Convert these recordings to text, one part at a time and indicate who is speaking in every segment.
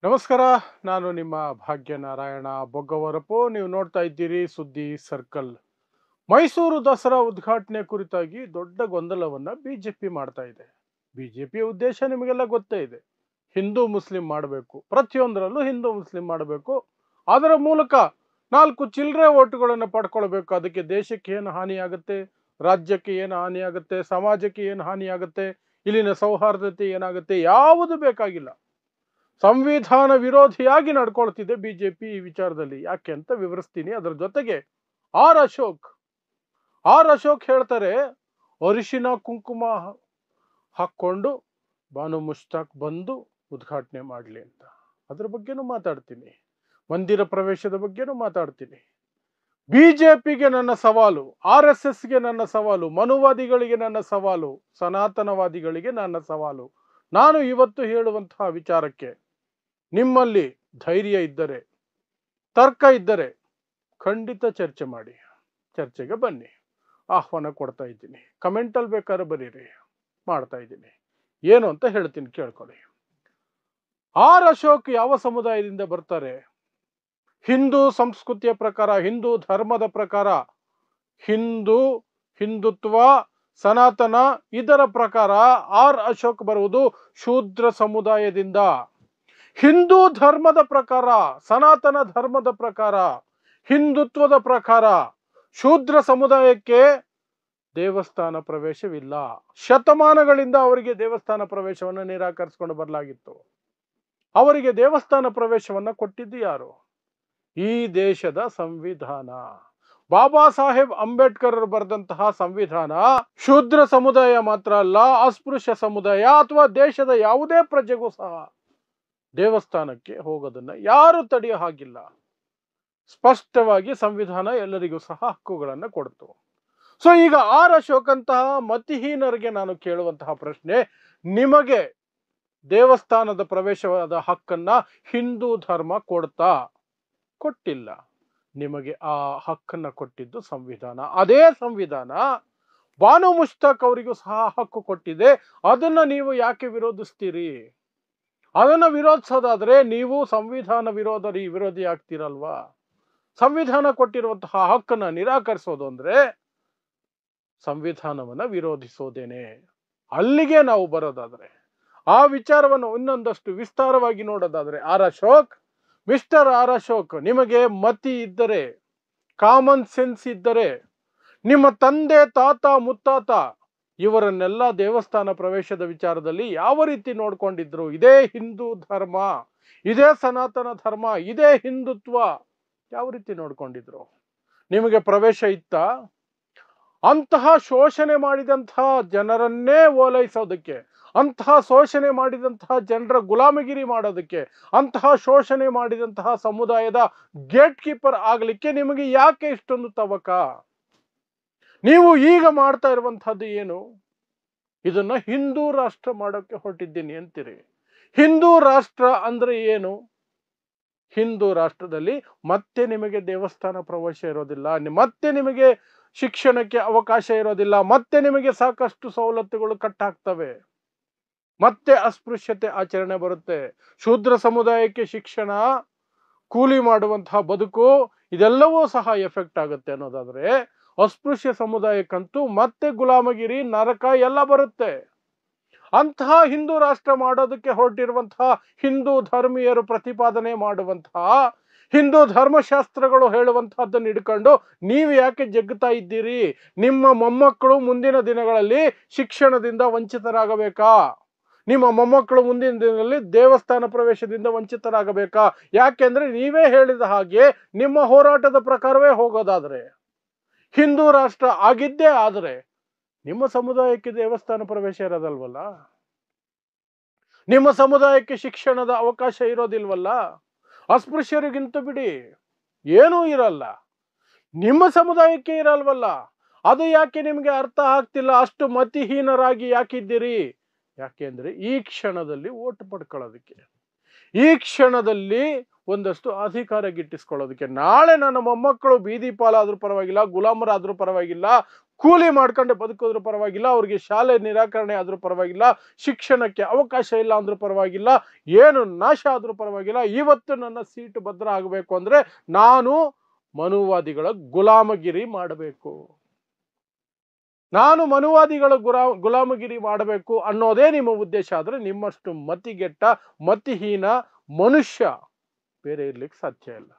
Speaker 1: ನಮಸ್ಕಾರ. ನಾನು ನಿಮ್ಮ ಭಾಗ್ಯನಾರಾಯಣ ಬೊಗ್ಗವರಪು. ನೀವು ನೋಡ್ತಾ ಇದ್ದೀರಿ ಸುದ್ದಿ ಸರ್ಕಲ್. ಮೈಸೂರು ದಸರಾ ಉದ್ಘಾಟನೆ ಕುರಿತಾಗಿ ದೊಡ್ಡ ಗೊಂದಲವನ್ನ ಬಿಜೆಪಿ ಮಾಡ್ತಾ ಇದೆ. ಬಿಜೆಪಿಯ ಉದ್ದೇಶ ನಿಮಗೆಲ್ಲ ಗೊತ್ತೇ ಇದೆ. ಹಿಂದೂ ಮುಸ್ಲಿಂ ಮಾಡಬೇಕು, ಪ್ರತಿಯೊಂದರಲ್ಲೂ ಹಿಂದೂ ಮುಸ್ಲಿಂ ಮಾಡಬೇಕು, ಅದರ ಮೂಲಕ 4 ಚಿಲ್ಲರೆ ಓಟುಗಳನ್ನು ಪಡ್ಕೊಳ್ಬೇಕು. ಅದಕ್ಕೆ ದೇಶಕ್ಕೆ ಏನು ಹಾನಿಯಾಗುತ್ತೆ, ರಾಜ್ಯಕ್ಕೆ ಏನು ಹಾನಿಯಾಗುತ್ತೆ, ಸಮಾಜಕ್ಕೆ ಏನು ಹಾನಿಯಾಗುತ್ತೆ, ಇಲ್ಲಿನ ಸೌಹಾರ್ದತೆ ಏನಾಗುತ್ತೆ, ಯಾವುದು ಬೇಕಾಗಿಲ್ಲ. ಸಂವಿಧಾನ ವಿರೋಧಿಯಾಗಿ ನಡ್ಕೊಳ್ತಿದೆ ಬಿಜೆಪಿ ಈ ವಿಚಾರದಲ್ಲಿ. ಯಾಕೆ ಅಂತ ವಿವರಿಸ್ತೀನಿ. ಅದರ ಜೊತೆಗೆ ಆರ್ ಅಶೋಕ್ ಹೇಳ್ತಾರೆ, ಅರಿಶಿನ ಕುಂಕುಮ ಹಾಕೊಂಡು ಬಾನು ಮುಷ್ತಾಕ್ ಬಂದು ಉದ್ಘಾಟನೆ ಮಾಡಲಿ ಅಂತ. ಅದ್ರ ಬಗ್ಗೆನೂ ಮಾತಾಡ್ತೀನಿ. ಮಂದಿರ ಪ್ರವೇಶದ ಬಗ್ಗೆನೂ ಮಾತಾಡ್ತೀನಿ. ಬಿಜೆಪಿಗೆ ನನ್ನ ಸವಾಲು, RSSಗೆ ನನ್ನ ಸವಾಲು, ಮನುವಾದಿಗಳಿಗೆ ನನ್ನ ಸವಾಲು, ಸನಾತನವಾದಿಗಳಿಗೆ ನನ್ನ ಸವಾಲು. ನಾನು ಇವತ್ತು ಹೇಳುವಂತಹ ವಿಚಾರಕ್ಕೆ ನಿಮ್ಮಲ್ಲಿ ಧೈರ್ಯ ಇದ್ದರೆ, ತರ್ಕ ಇದ್ದರೆ ಖಂಡಿತ ಚರ್ಚೆ ಮಾಡಿ, ಚರ್ಚೆಗೆ ಬನ್ನಿ. ಆಹ್ವಾನ ಕೊಡ್ತಾ ಇದ್ದೀನಿ. ಕಮೆಂಟಲ್ಲಿ ಬೇಕಾದ್ರೆ ಬರೀರಿ, ಮಾಡ್ತಾ ಇದ್ದೀನಿ. ಏನು ಅಂತ ಹೇಳ್ತೀನಿ, ಕೇಳ್ಕೊಳ್ಳಿ. ಆರ್ ಅಶೋಕ್ ಯಾವ ಸಮುದಾಯದಿಂದ ಬರ್ತಾರೆ? ಹಿಂದೂ ಸಂಸ್ಕೃತಿಯ ಪ್ರಕಾರ, ಹಿಂದೂ ಧರ್ಮದ ಪ್ರಕಾರ, ಹಿಂದುತ್ವ, ಸನಾತನ ಇದರ ಪ್ರಕಾರ ಆರ್ ಅಶೋಕ್ ಬರುವುದು ಶೂದ್ರ ಸಮುದಾಯದಿಂದ. ಹಿಂದೂ ಧರ್ಮದ ಪ್ರಕಾರ, ಸನಾತನ ಧರ್ಮದ ಪ್ರಕಾರ, ಹಿಂದುತ್ವದ ಪ್ರಕಾರ ಶೂದ್ರ ಸಮುದಾಯಕ್ಕೆ ದೇವಸ್ಥಾನ ಪ್ರವೇಶವಿಲ್ಲ. ಶತಮಾನಗಳಿಂದ ಅವರಿಗೆ ದೇವಸ್ಥಾನ ಪ್ರವೇಶವನ್ನು ನಿರಾಕರಿಸಿಕೊಂಡು ಬರಲಾಗಿತ್ತು. ಅವರಿಗೆ ದೇವಸ್ಥಾನ ಪ್ರವೇಶವನ್ನು ಕೊಟ್ಟಿದ್ದು ಯಾರು? ಈ ದೇಶದ ಸಂವಿಧಾನ. ಬಾಬಾ ಸಾಹೇಬ್ ಅಂಬೇಡ್ಕರ್ ಬರೆದಂತಹ ಸಂವಿಧಾನ ಶೂದ್ರ ಸಮುದಾಯ ಮಾತ್ರ ಅಲ್ಲ, ಅಸ್ಪೃಶ್ಯ ಸಮುದಾಯ ಅಥವಾ ದೇಶದ ಯಾವುದೇ ಪ್ರಜೆಗೂ ಸಹ ದೇವಸ್ಥಾನಕ್ಕೆ ಹೋಗೋದನ್ನ ಯಾರು ತಡೆಯೋ ಹಾಗಿಲ್ಲ. ಸ್ಪಷ್ಟವಾಗಿ ಸಂವಿಧಾನ ಎಲ್ಲರಿಗೂ ಸಹ ಹಕ್ಕುಗಳನ್ನು ಕೊಡ್ತು. ಸೊ ಈಗ ಆರ್ ಅಶೋಕ್ ಅಂತಹ ಮತಿಹೀನರಿಗೆ ನಾನು ಕೇಳುವಂತಹ ಪ್ರಶ್ನೆ, ನಿಮಗೆ ದೇವಸ್ಥಾನದ ಪ್ರವೇಶವಾದ ಹಕ್ಕನ್ನ ಹಿಂದೂ ಧರ್ಮ ಕೊಟ್ಟಿಲ್ಲ. ನಿಮಗೆ ಆ ಹಕ್ಕನ್ನ ಕೊಟ್ಟಿದ್ದು ಸಂವಿಧಾನ. ಅದೇ ಸಂವಿಧಾನ ಬಾನು ಮುಷ್ತಾಕ್ ಅವರಿಗೂ ಸಹ ಹಕ್ಕು ಕೊಟ್ಟಿದೆ. ಅದನ್ನ ನೀವು ಯಾಕೆ ವಿರೋಧಿಸ್ತೀರಿ? ಅದನ್ನು ವಿರೋಧಿಸೋದಾದ್ರೆ ನೀವು ಸಂವಿಧಾನ ವಿರೋಧಿ ಆಗ್ತೀರಲ್ವಾ? ಸಂವಿಧಾನ ಕೊಟ್ಟಿರುವಂತಹ ಹಕ್ಕನ್ನ ನಿರಾಕರಿಸೋದು ಅಂದ್ರೆ ಸಂವಿಧಾನವನ್ನ ವಿರೋಧಿಸೋದೇನೆ. ಅಲ್ಲಿಗೆ ನಾವು ಬರೋದಾದ್ರೆ, ಆ ವಿಚಾರವನ್ನು ಇನ್ನೊಂದಷ್ಟು ವಿಸ್ತಾರವಾಗಿ ನೋಡೋದಾದ್ರೆ, ಮಿಸ್ಟರ್ ಆರ್ ಅಶೋಕ್, ನಿಮಗೆ ಮತಿ ಇದ್ದರೆ, ಕಾಮನ್ ಸೆನ್ಸ್ ಇದ್ದರೆ, ನಿಮ್ಮ ತಂದೆ, ತಾತ, ಮುತ್ತಾತ ಇವರನ್ನೆಲ್ಲ ದೇವಸ್ಥಾನ ಪ್ರವೇಶದ ವಿಚಾರದಲ್ಲಿ ಯಾವ ರೀತಿ ನೋಡ್ಕೊಂಡಿದ್ರು? ಇದೇ ಹಿಂದೂ ಧರ್ಮ, ಇದೇ ಸನಾತನ ಧರ್ಮ, ಇದೇ ಹಿಂದುತ್ವ ಯಾವ ರೀತಿ ನೋಡ್ಕೊಂಡಿದ್ರು? ನಿಮಗೆ ಪ್ರವೇಶ ಇತ್ತ? ಅಂತಹ ಶೋಷಣೆ ಮಾಡಿದಂತಹ ಜನರನ್ನೇ ಓಲೈಸೋದಕ್ಕೆ, ಅಂತಹ ಶೋಷಣೆ ಮಾಡಿದಂತಹ ಜನರ ಗುಲಾಮಗಿರಿ ಮಾಡೋದಕ್ಕೆ, ಅಂತಹ ಶೋಷಣೆ ಮಾಡಿದಂತಹ ಸಮುದಾಯದ ಗೇಟ್ ಕೀಪರ್ ಆಗ್ಲಿಕ್ಕೆ ನಿಮಗೆ ಯಾಕೆ ಇಷ್ಟೊಂದು ತವಕ? ನೀವು ಈಗ ಮಾಡ್ತಾ ಇರುವಂತಹದ್ದು ಏನು? ಇದನ್ನ ಹಿಂದೂ ರಾಷ್ಟ್ರ ಮಾಡೋಕೆ ಹೊರಟಿದ್ದೀನಿ ಅಂತೀರಿ. ಹಿಂದೂ ರಾಷ್ಟ್ರ ಅಂದ್ರೆ ಏನು? ಹಿಂದೂ ರಾಷ್ಟ್ರದಲ್ಲಿ ಮತ್ತೆ ನಿಮಗೆ ದೇವಸ್ಥಾನ ಪ್ರವೇಶ ಇರೋದಿಲ್ಲ, ಮತ್ತೆ ನಿಮಗೆ ಶಿಕ್ಷಣಕ್ಕೆ ಅವಕಾಶ ಇರೋದಿಲ್ಲ, ಮತ್ತೆ ನಿಮಗೆ ಸಾಕಷ್ಟು ಸವಲತ್ತುಗಳು ಕಟ್ಟಾಗ್ತವೆ, ಮತ್ತೆ ಅಸ್ಪೃಶ್ಯತೆ ಆಚರಣೆ ಬರುತ್ತೆ. ಶೂದ್ರ ಸಮುದಾಯಕ್ಕೆ ಶಿಕ್ಷಣ, ಕೂಲಿ ಮಾಡುವಂತಹ ಬದುಕು ಇದೆಲ್ಲವೂ ಸಹ ಎಫೆಕ್ಟ್ ಆಗುತ್ತೆ ಅನ್ನೋದಾದ್ರೆ, ಅಸ್ಪೃಶ್ಯ ಸಮುದಾಯಕ್ಕಂತೂ ಮತ್ತೆ ಗುಲಾಮಗಿರಿ, ನರಕ ಎಲ್ಲ ಬರುತ್ತೆ. ಅಂತಹ ಹಿಂದೂ ರಾಷ್ಟ್ರ ಮಾಡೋದಕ್ಕೆ ಹೊರಟಿರುವಂತಹ ಹಿಂದೂ ಧರ್ಮೀಯರು ಪ್ರತಿಪಾದನೆ ಮಾಡುವಂತಹ ಹಿಂದೂ ಧರ್ಮಶಾಸ್ತ್ರಗಳು ಹೇಳುವಂತಹದ್ದನ್ನು ಹಿಡ್ಕೊಂಡು ನೀವು ಯಾಕೆ ಜಗ್ಗುತ್ತಾ ಇದ್ದೀರಿ? ನಿಮ್ಮ ಮೊಮ್ಮಕ್ಕಳು ಮುಂದಿನ ದಿನಗಳಲ್ಲಿ ಶಿಕ್ಷಣದಿಂದ ವಂಚಿತರಾಗಬೇಕಾ? ನಿಮ್ಮ ಮೊಮ್ಮಕ್ಕಳು ಮುಂದಿನ ದಿನಗಳಲ್ಲಿ ದೇವಸ್ಥಾನ ಪ್ರವೇಶದಿಂದ ವಂಚಿತರಾಗಬೇಕಾ? ಯಾಕೆಂದ್ರೆ ನೀವೇ ಹೇಳಿದ ಹಾಗೆ ನಿಮ್ಮ ಹೋರಾಟದ ಪ್ರಕಾರವೇ ಹೋಗೋದಾದ್ರೆ, ಹಿಂದೂ ರಾಷ್ಟ್ರ ಆಗಿದ್ದೇ ಆದ್ರೆ ನಿಮ್ಮ ಸಮುದಾಯಕ್ಕೆ ದೇವಸ್ಥಾನ ಪ್ರವೇಶ ಇರೋದಲ್ವಲ್ಲ? ನಿಮ್ಮ ಸಮುದಾಯಕ್ಕೆ ಶಿಕ್ಷಣದ ಅವಕಾಶ ಇರೋದಿಲ್ವಲ್ಲ? ಅಸ್ಪೃಶ್ಯರಿಗಿಂತ ಬಿಡಿ, ಏನೂ ಇರಲ್ಲ. ನಿಮ್ಮ ಸಮುದಾಯಕ್ಕೆ ಇರಲ್ವಲ್ಲ? ಅದು ಯಾಕೆ ನಿಮಗೆ ಅರ್ಥ ಆಗ್ತಿಲ್ಲ? ಅಷ್ಟು ಮತಿಹೀನರಾಗಿ ಯಾಕಿದ್ದೀರಿ? ಯಾಕೆಂದ್ರೆ ಈ ಕ್ಷಣದಲ್ಲಿ ಓಟ್ ಪಡ್ಕೊಳ್ಳೋದಕ್ಕೆ, ಈ ಕ್ಷಣದಲ್ಲಿ ಒಂದಷ್ಟು ಅಧಿಕಾರ ಗಿಟ್ಟಿಸ್ಕೊಳ್ಳೋದಕ್ಕೆ. ನಾಳೆ ನನ್ನ ಮೊಮ್ಮಕ್ಕಳು ಬೀದಿ ಪಾಲಾದ್ರೂ ಪರವಾಗಿಲ್ಲ, ಗುಲಾಮರಾದ್ರೂ ಪರವಾಗಿಲ್ಲ, ಕೂಲಿ ಮಾಡ್ಕೊಂಡು ಬದುಕೋದ್ರ ಪರವಾಗಿಲ್ಲ, ಅವ್ರಿಗೆ ಶಾಲೆ ನಿರಾಕರಣೆ ಆದ್ರೂ ಪರವಾಗಿಲ್ಲ, ಶಿಕ್ಷಣಕ್ಕೆ ಅವಕಾಶ ಇಲ್ಲ ಅಂದ್ರೂ ಪರವಾಗಿಲ್ಲ, ಏನು ನಾಶ ಆದ್ರೂ ಪರವಾಗಿಲ್ಲ, ಇವತ್ತು ನನ್ನ ಸೀಟು ಭದ್ರ ಆಗಬೇಕು ಅಂದ್ರೆ ನಾನು ಮನುವಾದಿಗಳ ಗುಲಾಮಗಿರಿ ಮಾಡಬೇಕು, ನಾನು ಮನುವಾದಿಗಳ ಗುಲಾಮಗಿರಿ ಮಾಡಬೇಕು ಅನ್ನೋದೇ ನಿಮ್ಮ ಉದ್ದೇಶ ಆದ್ರೆ ನಿಮ್ಮಷ್ಟು ಮತಿಗೆಟ್ಟ ಮತಿಹೀನ ಮನುಷ್ಯ ಬೇರೆ ಇರ್ಲಿಕ್ಕೆ ಸಾಧ್ಯ ಇಲ್ಲ.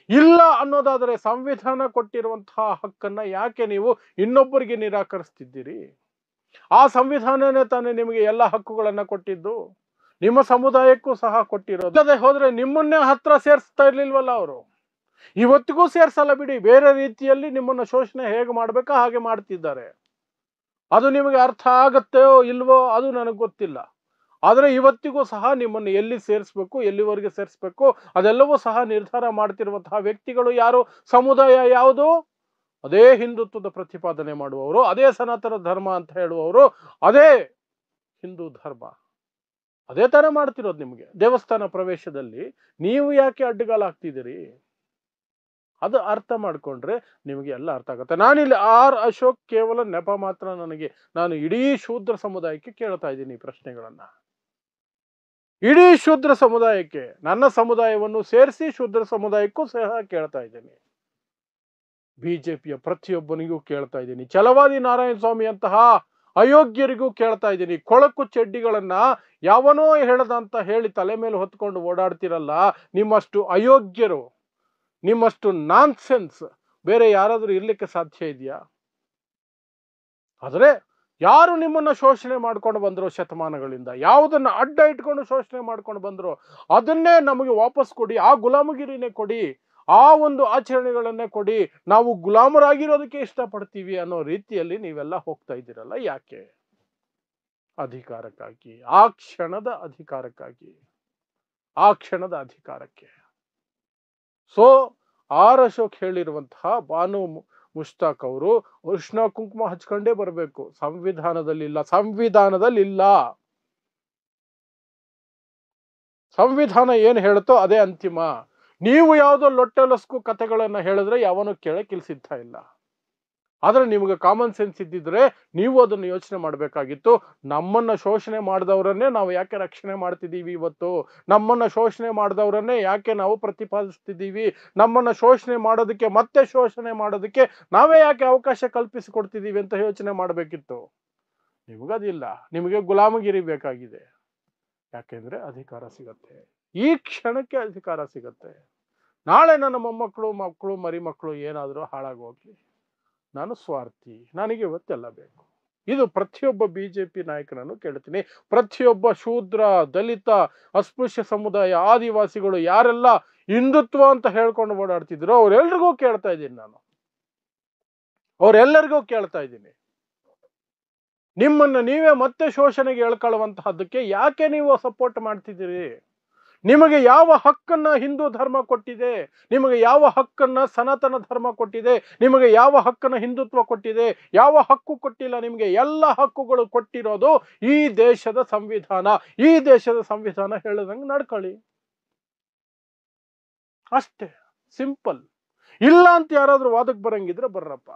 Speaker 1: ಇಲ್ಲ ಅನ್ನೋದಾದ್ರೆ ಸಂವಿಧಾನ ಕೊಟ್ಟಿರುವಂತಹ ಹಕ್ಕನ್ನ ಯಾಕೆ ನೀವು ಇನ್ನೊಬ್ಬರಿಗೆ ನಿರಾಕರಿಸ್ತಿದ್ದೀರಿ? ಆ ಸಂವಿಧಾನನೇ ತಾನೇ ನಿಮಗೆ ಎಲ್ಲ ಹಕ್ಕುಗಳನ್ನ ಕೊಟ್ಟಿದ್ದು, ನಿಮ್ಮ ಸಮುದಾಯಕ್ಕೂ ಸಹ ಕೊಟ್ಟಿರೋದು. ಅಲ್ಲದೆ ಹೋದ್ರೆ ನಿಮ್ಮನ್ನೇ ಹತ್ರ ಸೇರಿಸ್ತಾ ಇರ್ಲಿಲ್ವಲ್ಲ ಅವರು, ಇವತ್ತಿಗೂ ಸೇರ್ಸಲ್ಲ ಬಿಡಿ, ಬೇರೆ ರೀತಿಯಲ್ಲಿ ನಿಮ್ಮನ್ನ ಶೋಷಣೆ ಹೇಗೆ ಮಾಡ್ಬೇಕೋ ಹಾಗೆ ಮಾಡ್ತಿದ್ದಾರೆ. ಅದು ನಿಮಗೆ ಅರ್ಥ ಆಗತ್ತೋ ಇಲ್ವೋ ಅದು ನನಗೆ ಗೊತ್ತಿಲ್ಲ, ಆದರೆ ಇವತ್ತಿಗೂ ಸಹ ನಿಮ್ಮನ್ನು ಎಲ್ಲಿ ಸೇರಿಸ್ಬೇಕು, ಎಲ್ಲಿವರೆಗೆ ಸೇರಿಸ್ಬೇಕು ಅದೆಲ್ಲವೂ ಸಹ ನಿರ್ಧಾರ ಮಾಡ್ತಿರುವಂತಹ ವ್ಯಕ್ತಿಗಳು ಯಾರು? ಸಮುದಾಯ ಯಾವುದು? ಅದೇ ಹಿಂದುತ್ವದ ಪ್ರತಿಪಾದನೆ ಮಾಡುವವರು, ಅದೇ ಸನಾತನ ಧರ್ಮ ಅಂತ ಹೇಳುವವರು, ಅದೇ ಹಿಂದೂ ಧರ್ಮ. ಅದೇ ತರ ಮಾಡ್ತಿರೋದು. ನಿಮಗೆ ದೇವಸ್ಥಾನ ಪ್ರವೇಶದಲ್ಲಿ ನೀವು ಯಾಕೆ ಅಡ್ಡಗಾಲ ಹಾಕ್ತಿದ್ದೀರಿ? ಅದು ಅರ್ಥ ಮಾಡ್ಕೊಂಡ್ರೆ ನಿಮಗೆ ಎಲ್ಲ ಅರ್ಥ ಆಗುತ್ತೆ. ನಾನಿಲ್ಲಿ ಆರ್ ಅಶೋಕ್ ಕೇವಲ ನೆಪ ಮಾತ್ರ. ನಾನು ಇಡೀ ಶೂದ್ರ ಸಮುದಾಯಕ್ಕೆ ಕೇಳ್ತಾ ಇದ್ದೀನಿ ಈ ಪ್ರಶ್ನೆಗಳನ್ನ, ಇಡೀ ಶೂದ್ರ ಸಮುದಾಯಕ್ಕೆ, ನನ್ನ ಸಮುದಾಯವನ್ನು ಸೇರಿಸಿ ಶೂದ್ರ ಸಮುದಾಯಕ್ಕೂ ಸಹ ಕೇಳ್ತಾ ಇದ್ದೀನಿ, ಬಿಜೆಪಿಯ ಪ್ರತಿಯೊಬ್ಬನಿಗೂ ಕೇಳ್ತಾ ಇದ್ದೀನಿ, ಛಲವಾದಿ ನಾರಾಯಣ ಸ್ವಾಮಿ ಅಂತಹ ಅಯೋಗ್ಯರಿಗೂ ಕೇಳ್ತಾ ಇದ್ದೀನಿ. ಕೊಳಕು ಚಡ್ಡಿಗಳನ್ನ ಯಾವನೋ ಹೇಳದಂತ ಹೇಳಿ ತಲೆ ಮೇಲೆ ಹೊತ್ಕೊಂಡು ಓಡಾಡ್ತಿರಲ್ಲ, ನಿಮ್ಮಷ್ಟು ಅಯೋಗ್ಯರು, ನಿಮ್ಮಷ್ಟು ನಾನ್ಸೆನ್ಸ್ ಬೇರೆ ಯಾರಾದ್ರೂ ಇರ್ಲಿಕ್ಕೆ ಸಾಧ್ಯ ಇದೆಯಾ? ಆದ್ರೆ ಯಾರು ನಿಮ್ಮನ್ನ ಶೋಷಣೆ ಮಾಡ್ಕೊಂಡು ಬಂದ್ರು ಶತಮಾನಗಳಿಂದ, ಯಾವುದನ್ನ ಅಡ್ಡ ಇಟ್ಕೊಂಡು ಶೋಷಣೆ ಮಾಡ್ಕೊಂಡು ಬಂದ್ರು ಅದನ್ನೇ ನಮಗೆ ವಾಪಸ್ ಕೊಡಿ, ಆ ಗುಲಾಮಗಿರಿನೇ ಕೊಡಿ, ಆ ಒಂದು ಆಚರಣೆಗಳನ್ನೇ ಕೊಡಿ, ನಾವು ಗುಲಾಮರಾಗಿರೋದಕ್ಕೆ ಇಷ್ಟಪಡ್ತೀವಿ ಅನ್ನೋ ರೀತಿಯಲ್ಲಿ ನೀವೆಲ್ಲ ಹೋಗ್ತಾ ಇದ್ದೀರಲ್ಲ. ಯಾಕೆ? ಅಧಿಕಾರಕ್ಕಾಗಿ, ಆ ಕ್ಷಣದ ಅಧಿಕಾರಕ್ಕಾಗಿ, ಆ ಕ್ಷಣದ ಅಧಿಕಾರಕ್ಕೆ. ಸೊ ಆರ್ ಅಶೋಕ್ ಹೇಳಿರುವಂತಹ ಬಾನು ಮುಷ್ತಾಕ್ ಅವರು ಅರಿಶಿನ ಕುಂಕುಮ ಹಚ್ಕೊಂಡೇ ಬರಬೇಕು, ಸಂವಿಧಾನದಲ್ಲಿಲ್ಲ, ಸಂವಿಧಾನದಲ್ಲಿಲ್ಲ. ಸಂವಿಧಾನ ಏನ್ ಹೇಳುತ್ತೋ ಅದೇ ಅಂತಿಮ. ನೀವು ಯಾವುದೋ ಲೊಟ್ಟೆಲಸ್ಕು ಕಥೆಗಳನ್ನ ಹೇಳಿದ್ರೆ ಯಾವನು ಕೇಳಕ್ಕೆ ಸಿದ್ಧ ಇಲ್ಲ. ಆದ್ರೆ ನಿಮಗೆ ಕಾಮನ್ ಸೆನ್ಸ್ ಇದ್ದಿದ್ರೆ ನೀವು ಅದನ್ನು ಯೋಚನೆ ಮಾಡಬೇಕಾಗಿತ್ತು. ನಮ್ಮನ್ನ ಶೋಷಣೆ ಮಾಡಿದವರನ್ನೇ ನಾವು ಯಾಕೆ ರಕ್ಷಣೆ ಮಾಡ್ತಿದ್ದೀವಿ ಇವತ್ತು? ನಮ್ಮನ್ನ ಶೋಷಣೆ ಮಾಡಿದವರನ್ನೇ ಯಾಕೆ ನಾವು ಪ್ರತಿಪಾದಿಸ್ತಿದ್ದೀವಿ? ನಮ್ಮನ್ನ ಶೋಷಣೆ ಮಾಡೋದಕ್ಕೆ, ಮತ್ತೆ ಶೋಷಣೆ ಮಾಡೋದಕ್ಕೆ ನಾವೇ ಯಾಕೆ ಅವಕಾಶ ಕಲ್ಪಿಸಿಕೊಡ್ತಿದ್ದೀವಿ ಅಂತ ಯೋಚನೆ ಮಾಡಬೇಕಿತ್ತು. ನಿಮಗದಿಲ್ಲ, ನಿಮಗೆ ಗುಲಾಮಗಿರಿ ಬೇಕಾಗಿದೆ. ಯಾಕೆಂದ್ರೆ ಅಧಿಕಾರ ಸಿಗತ್ತೆ, ಈ ಕ್ಷಣಕ್ಕೆ ಅಧಿಕಾರ ಸಿಗತ್ತೆ. ನಾಳೆ ನನ್ನ ಮೊಮ್ಮಕ್ಕಳು, ಮಕ್ಕಳು, ಮರಿ ಮಕ್ಕಳು ಏನಾದರೂ ಹಾಳಾಗೋಗ್ಲಿ, ನಾನು ಸ್ವಾರ್ಥಿ, ನನಗೆ ಇವತ್ತೆಲ್ಲ ಬೇಕು. ಇದು ಪ್ರತಿಯೊಬ್ಬ ಬಿಜೆಪಿ ನಾಯಕನನ್ನು ಕೇಳ್ತೀನಿ. ಪ್ರತಿಯೊಬ್ಬ ಶೂದ್ರ, ದಲಿತ, ಅಸ್ಪೃಶ್ಯ ಸಮುದಾಯ, ಆದಿವಾಸಿಗಳು ಯಾರೆಲ್ಲ ಹಿಂದುತ್ವ ಅಂತ ಹೇಳ್ಕೊಂಡು ಓಡಾಡ್ತಿದ್ರು ಅವರೆಲ್ಲರಿಗೂ ಕೇಳ್ತಾ ಇದ್ದೀನಿ ನಾನು, ಅವರೆಲ್ಲರಿಗೂ ಕೇಳ್ತಾ ಇದ್ದೀನಿ, ನಿಮ್ಮನ್ನ ನೀವೇ ಮತ್ತೆ ಶೋಷಣೆಗೆ ಎಳ್ಕೊಳ್ಳುವಂತಹದ್ದಕ್ಕೆ ಯಾಕೆ ನೀವು ಸಪೋರ್ಟ್ ಮಾಡ್ತಿದ್ದೀರಿ? ನಿಮಗೆ ಯಾವ ಹಕ್ಕನ್ನ ಹಿಂದೂ ಧರ್ಮ ಕೊಟ್ಟಿದೆ? ನಿಮಗೆ ಯಾವ ಹಕ್ಕನ್ನ ಸನಾತನ ಧರ್ಮ ಕೊಟ್ಟಿದೆ? ನಿಮಗೆ ಯಾವ ಹಕ್ಕನ್ನ ಹಿಂದುತ್ವ ಕೊಟ್ಟಿದೆ? ಯಾವ ಹಕ್ಕು ಕೊಟ್ಟಿಲ್ಲ ನಿಮಗೆ. ಎಲ್ಲ ಹಕ್ಕುಗಳು ಕೊಟ್ಟಿರೋದು ಈ ದೇಶದ ಸಂವಿಧಾನ. ಈ ದೇಶದ ಸಂವಿಧಾನ ಹೇಳದಂಗೆ ನಡ್ಕೊಳ್ಳಿ ಅಷ್ಟೇ, ಸಿಂಪಲ್. ಇಲ್ಲ ಅಂತ ಯಾರಾದ್ರೂ ವಾದಕ್ಕೆ ಬರಂಗಿದ್ರೆ ಬರ್ರಪ್ಪ.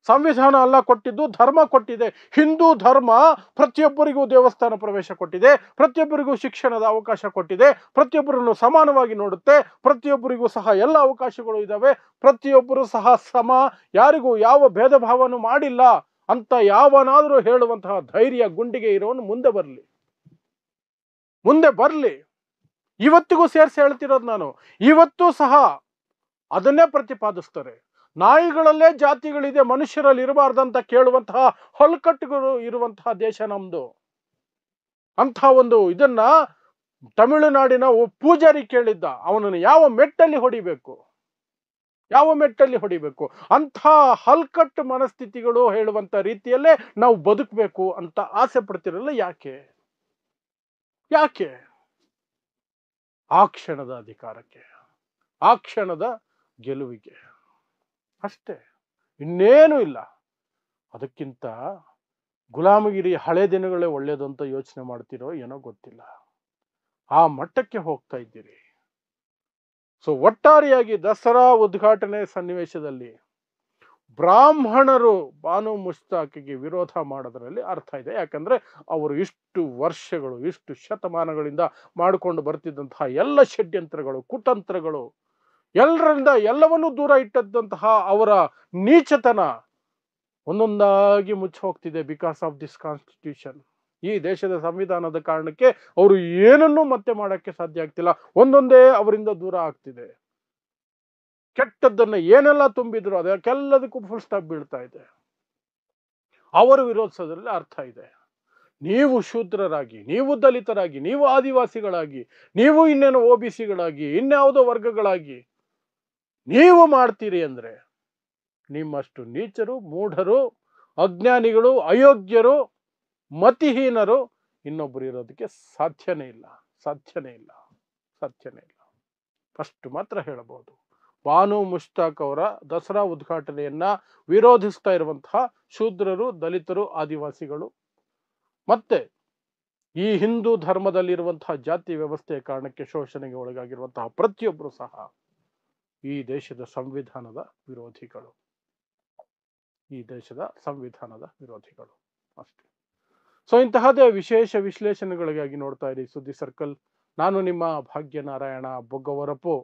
Speaker 1: ಸಂವಿಧಾನ ಅಲ್ಲ ಕೊಟ್ಟಿದ್ದು, ಧರ್ಮ ಕೊಟ್ಟಿದೆ. ಹಿಂದೂ ಧರ್ಮ ಪ್ರತಿಯೊಬ್ಬರಿಗೂ ದೇವಸ್ಥಾನ ಪ್ರವೇಶ ಕೊಟ್ಟಿದೆ, ಪ್ರತಿಯೊಬ್ಬರಿಗೂ ಶಿಕ್ಷಣದ ಅವಕಾಶ ಕೊಟ್ಟಿದೆ, ಪ್ರತಿಯೊಬ್ಬರನ್ನು ಸಮಾನವಾಗಿ ನೋಡುತ್ತೆ, ಪ್ರತಿಯೊಬ್ಬರಿಗೂ ಸಹ ಎಲ್ಲ ಅವಕಾಶಗಳು ಇದ್ದಾವೆ, ಪ್ರತಿಯೊಬ್ಬರು ಸಹ ಸಮ, ಯಾರಿಗೂ ಯಾವ ಭೇದ ಭಾವನೂ ಮಾಡಿಲ್ಲ ಅಂತ ಯಾವನಾದ್ರೂ ಹೇಳುವಂತಹ ಧೈರ್ಯ ಗುಂಡಿಗೆ ಇರೋನು ಮುಂದೆ ಬರ್ಲಿ. ಇವತ್ತಿಗೂ ಸೇರಿಸಿ ಹೇಳ್ತಿರೋದು ನಾನು, ಇವತ್ತೂ ಸಹ ಅದನ್ನೇ ಪ್ರತಿಪಾದಿಸ್ತಾರೆ. ನಾಯಿಗಳಲ್ಲೇ ಜಾತಿಗಳಿದೆ, ಮನುಷ್ಯರಲ್ಲಿ ಇರಬಾರ್ದಂತ ಕೇಳುವಂತಹ ಹೊಲ್ಕಟ್ಟುಗಳು ಇರುವಂತಹ ದೇಶ ನಮ್ದು. ಅಂತ ಒಂದು ಇದನ್ನ ತಮಿಳುನಾಡಿನ ಪೂಜಾರಿ ಕೇಳಿದ್ದ, ಅವನನ್ನು ಯಾವ ಮೆಟ್ಟಲ್ಲಿ ಹೊಡಿಬೇಕು ಅಂಥ ಹಲ್ಕಟ್ಟು ಮನಸ್ಥಿತಿಗಳು ಹೇಳುವಂತ ರೀತಿಯಲ್ಲೇ ನಾವು ಬದುಕಬೇಕು ಅಂತ ಆಸೆ ಪಡ್ತಿರಲ್ಲ. ಯಾಕೆ? ಆ ಕ್ಷಣದ ಅಧಿಕಾರಕ್ಕೆ, ಆ ಕ್ಷಣದ ಗೆಲುವಿಗೆ ಅಷ್ಟೇ, ಇನ್ನೇನು ಇಲ್ಲ. ಅದಕ್ಕಿಂತ ಗುಲಾಮಗಿರಿ ಹಳೆ ದಿನಗಳೇ ಒಳ್ಳೇದು ಅಂತ ಯೋಚನೆ ಮಾಡ್ತಿರೋ ಏನೋ ಗೊತ್ತಿಲ್ಲ, ಆ ಮಟ್ಟಕ್ಕೆ ಹೋಗ್ತಾ ಇದ್ದೀರಿ. ಸೊ ಒಟ್ಟಾರೆಯಾಗಿ ದಸರಾ ಉದ್ಘಾಟನೆ ಸನ್ನಿವೇಶದಲ್ಲಿ ಬ್ರಾಹ್ಮಣರು ಬಾನು ಮುಷ್ತಾಕಿಗೆ ವಿರೋಧ ಮಾಡೋದ್ರಲ್ಲಿ ಅರ್ಥ ಇದೆ. ಯಾಕಂದ್ರೆ ಅವರು ಇಷ್ಟು ವರ್ಷಗಳು, ಇಷ್ಟು ಶತಮಾನಗಳಿಂದ ಮಾಡಿಕೊಂಡು ಬರ್ತಿದ್ದಂತಹ ಎಲ್ಲ ಷಡ್ಯಂತ್ರಗಳು, ಕುತಂತ್ರಗಳು, ಎಲ್ಲರಿಂದ ಎಲ್ಲವನ್ನೂ ದೂರ ಇಟ್ಟದ್ದಂತಹ ಅವರ ನೀಚತನ ಒಂದೊಂದಾಗಿ ಮುಚ್ಚಿ ಹೋಗ್ತಿದೆ ಬಿಕಾಸ್ ಆಫ್ ದಿಸ್ ಕಾನ್ಸ್ಟಿಟ್ಯೂಷನ್. ಈ ದೇಶದ ಸಂವಿಧಾನದ ಕಾರಣಕ್ಕೆ ಅವರು ಏನನ್ನೂ ಮತ್ತೆ ಮಾಡಕ್ಕೆ ಸಾಧ್ಯ ಆಗ್ತಿಲ್ಲ. ಒಂದೊಂದೇ ಅವರಿಂದ ದೂರ ಆಗ್ತಿದೆ. ಕೆಟ್ಟದ್ದನ್ನ ಏನೆಲ್ಲ ತುಂಬಿದ್ರು ಅದಕ್ಕೆಲ್ಲದಕ್ಕೂ ಫುಲ್ ಸ್ಟಾಪ್ ಬೀಳ್ತಾ ಇದೆ. ಅವರು ವಿರೋಧಿಸೋದ್ರಲ್ಲಿ ಅರ್ಥ ಇದೆ. ನೀವು ಶೂದ್ರರಾಗಿ, ನೀವು ದಲಿತರಾಗಿ, ನೀವು ಆದಿವಾಸಿಗಳಾಗಿ, ನೀವು ಇನ್ನೇನು OBCಗಳಾಗಿ, ಇನ್ಯಾವುದೋ ವರ್ಗಗಳಾಗಿ ನೀವು ಮಾಡ್ತೀರಿ ಅಂದ್ರೆ ನಿಮ್ಮಷ್ಟು ನೀಚರು, ಮೂಢರು, ಅಜ್ಞಾನಿಗಳು, ಅಯೋಗ್ಯರು, ಮತಿಹೀನರು ಇನ್ನೊಬ್ಬರು ಇರೋದಕ್ಕೆ ಸಾಧ್ಯನೇ ಇಲ್ಲ, ಸಾಧ್ಯನೇ ಇಲ್ಲ, ಸಾಧ್ಯನೇ ಇಲ್ಲ. ಫಸ್ಟ್ ಮಾತ್ರ ಹೇಳಬಹುದು, ಬಾನು ಮುಷ್ತಾಕ್ ಅವರ ದಸರಾ ಉದ್ಘಾಟನೆಯನ್ನ ವಿರೋಧಿಸ್ತಾ ಇರುವಂತಹ ಶೂದ್ರರು, ದಲಿತರು, ಆದಿವಾಸಿಗಳು ಮತ್ತೆ ಈ ಹಿಂದೂ ಧರ್ಮದಲ್ಲಿರುವಂತಹ ಜಾತಿ ವ್ಯವಸ್ಥೆಯ ಕಾರಣಕ್ಕೆ ಶೋಷಣೆಗೆ ಒಳಗಾಗಿರುವಂತಹ ಪ್ರತಿಯೊಬ್ಬರು ಸಹ ಈ ದೇಶದ ಸಂವಿಧಾನದ ವಿರೋಧಿಗಳು, ಈ ದೇಶದ ಸಂವಿಧಾನದ ವಿರೋಧಿಗಳು ಅಷ್ಟೇ. ಸೊ ಇಂತಹದೇ ವಿಶೇಷ ವಿಶ್ಲೇಷಣೆಗಳಿಗಾಗಿ ನೋಡ್ತಾ ಇರಿ ಸುದ್ದಿ ಸರ್ಕಲ್. ನಾನು ನಿಮ್ಮ ಭಾಗ್ಯನಾರಾಯಣ ಬೊಗ್ಗವರಪು.